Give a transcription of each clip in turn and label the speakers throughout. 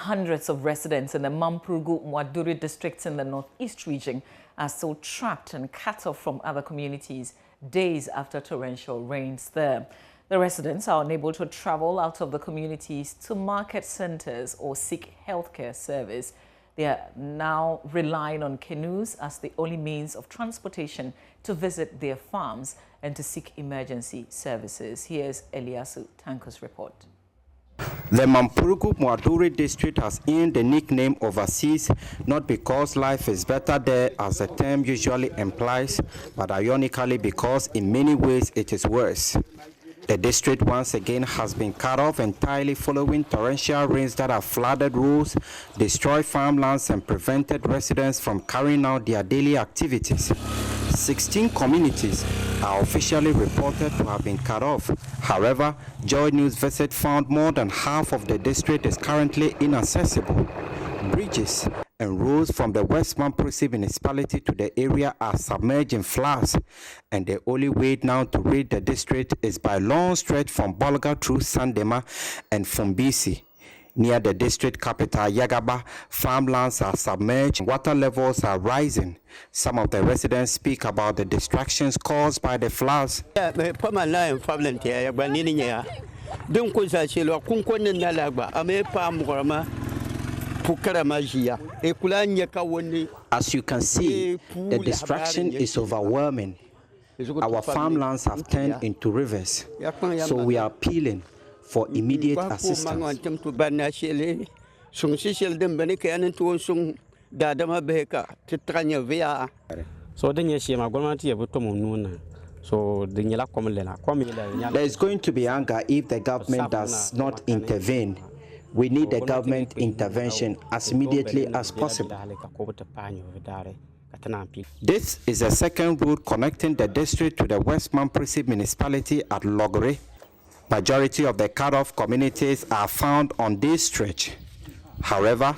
Speaker 1: hundreds of residents in the Mamprugu Moaduri districts in the northeast region are still trapped and cut off from other communities days after torrential rains there. The residents are unable to travel out of the communities to market centers or seek healthcare service. They are now relying on canoes as the only means of transportation to visit their farms and to seek emergency services. Here's Eliasu Tanko's report.
Speaker 2: The Mamprugu Moaduri district has earned the nickname overseas, not because life is better there as the term usually implies, but ironically because in many ways it is worse. The district once again has been cut off entirely following torrential rains that have flooded roads, destroyed farmlands and prevented residents from carrying out their daily activities. 16 communities are officially reported to have been cut off. However, Joy News visit found more than half of the district is currently inaccessible. Bridges and roads from the West Mamprugu municipality to the area are submerged in floods, and the only way now to reach the district is by long stretch from Bolga through Sandema and Fumbisi. Near the district capital, Yagaba, farmlands are submerged, water levels are rising. Some of the residents speak about the distractions caused by the floods. As you can see, the distraction is overwhelming. Our farmlands have turned into rivers, so we are appealing for immediate assistance. There is going to be anger if the government does not intervene. We need the government intervention as immediately as possible. This is the second route connecting the district to the West Mamprugu municipality at Logore. Majority of the cut-off communities are found on this stretch. However,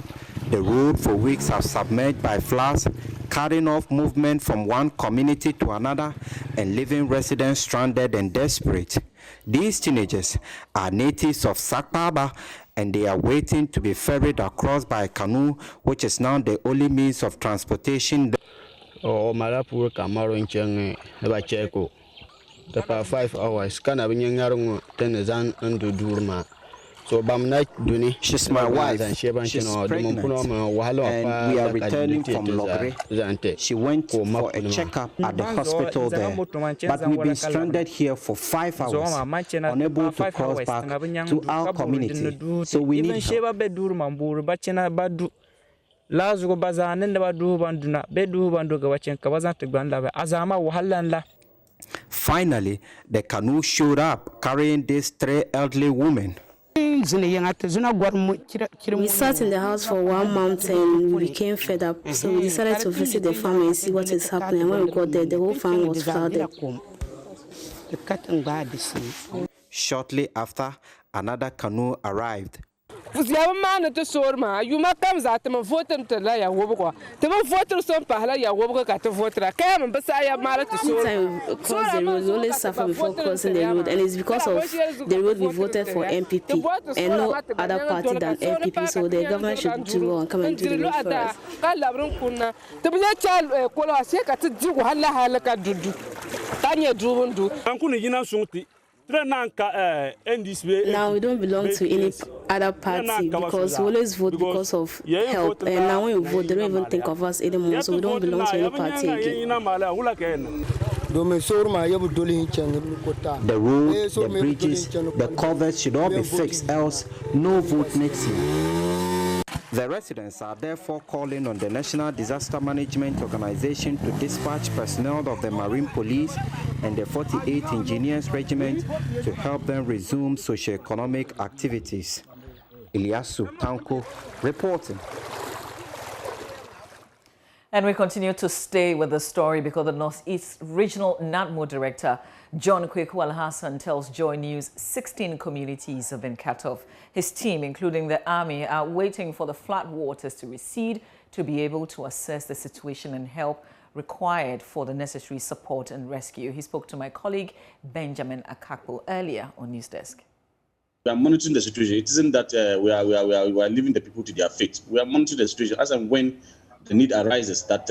Speaker 2: the road for weeks have submerged by floods, cutting off movement from one community to another and leaving residents stranded and desperate. These teenagers are natives of Sakpaba and they are waiting to be ferried across by canoe, which is now the only means of transportation.
Speaker 3: Malapur Kamaro in Cheng, Cheko. The 5 hours, can have been young 10 and Durma. So
Speaker 2: she's my wife, she's pregnant, and we are returning from Logre. She went for a checkup at the hospital there, but we've been stranded here for 5 hours, unable to cross back to our community, so we need help. Finally, the canoe showed up carrying these 3 elderly women.
Speaker 4: We sat in the house for 1 month and we became fed up, so we decided to visit the farm and see what is happening. And when we got there, the whole farm was flooded.
Speaker 2: Shortly after, another canoe arrived.
Speaker 5: You
Speaker 4: cross the road, we always suffer before crossing the road, and it's because of the road we voted for MPP and no other party than MPP, so the government should do well and come and do the road for us. Now we don't belong to any other party because we always vote because of help, and now when we vote they don't even think of us anymore, so we don't belong to any party again.
Speaker 2: The road, the bridges, the covers should all be fixed, else no vote next year. The residents are therefore calling on the National Disaster Management Organization to dispatch personnel of the Marine Police and the 48th Engineers Regiment to help them resume socio-economic activities. Eliasu Tanko reporting.
Speaker 1: And we continue to stay with the story because the Northeast Regional NADMO Director John Kweku Al-Hassan tells Joy News 16 communities have been cut off. His team, including the army, are waiting for the flood waters to recede to be able to assess the situation and help required for the necessary support and rescue. He spoke to my colleague Benjamin Akakpo earlier on News Desk.
Speaker 5: We are monitoring the situation. It isn't that we are leaving the people to their fate. We are monitoring the situation as and when the need arises that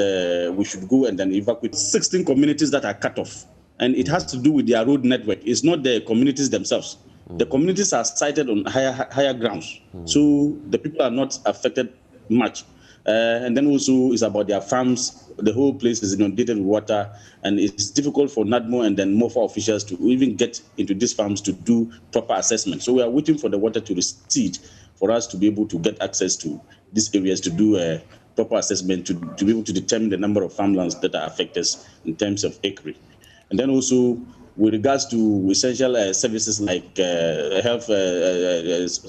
Speaker 5: we should go and then evacuate 16 communities that are cut off. And it has to do with their road network. It's not the communities themselves. The communities are sited on higher grounds. So the people are not affected much. And then also it's about their farms. The whole place is inundated with water, and it's difficult for NADMO and then MOFA officials to even get into these farms to do proper assessment. So we are waiting for the water to recede for us to be able to get access to these areas to do a proper assessment, to be able to determine the number of farmlands that are affected in terms of acreage. And then also, with regards to essential services like health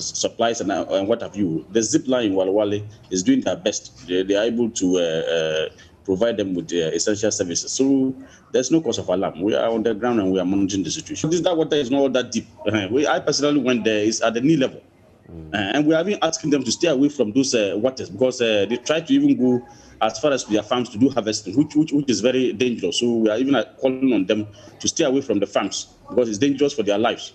Speaker 5: supplies and what have you, the zip line in Walawale is doing their best. They are able to provide them with essential services. So there's no cause of alarm. We are on the ground and we are monitoring the situation. That water is not all that deep. I personally went there, it's at the knee level. And we have been asking them to stay away from those waters because they try to even go as far as their farms to do harvesting, which is very dangerous. So we are even calling on them to stay away from the farms because it's dangerous for their lives.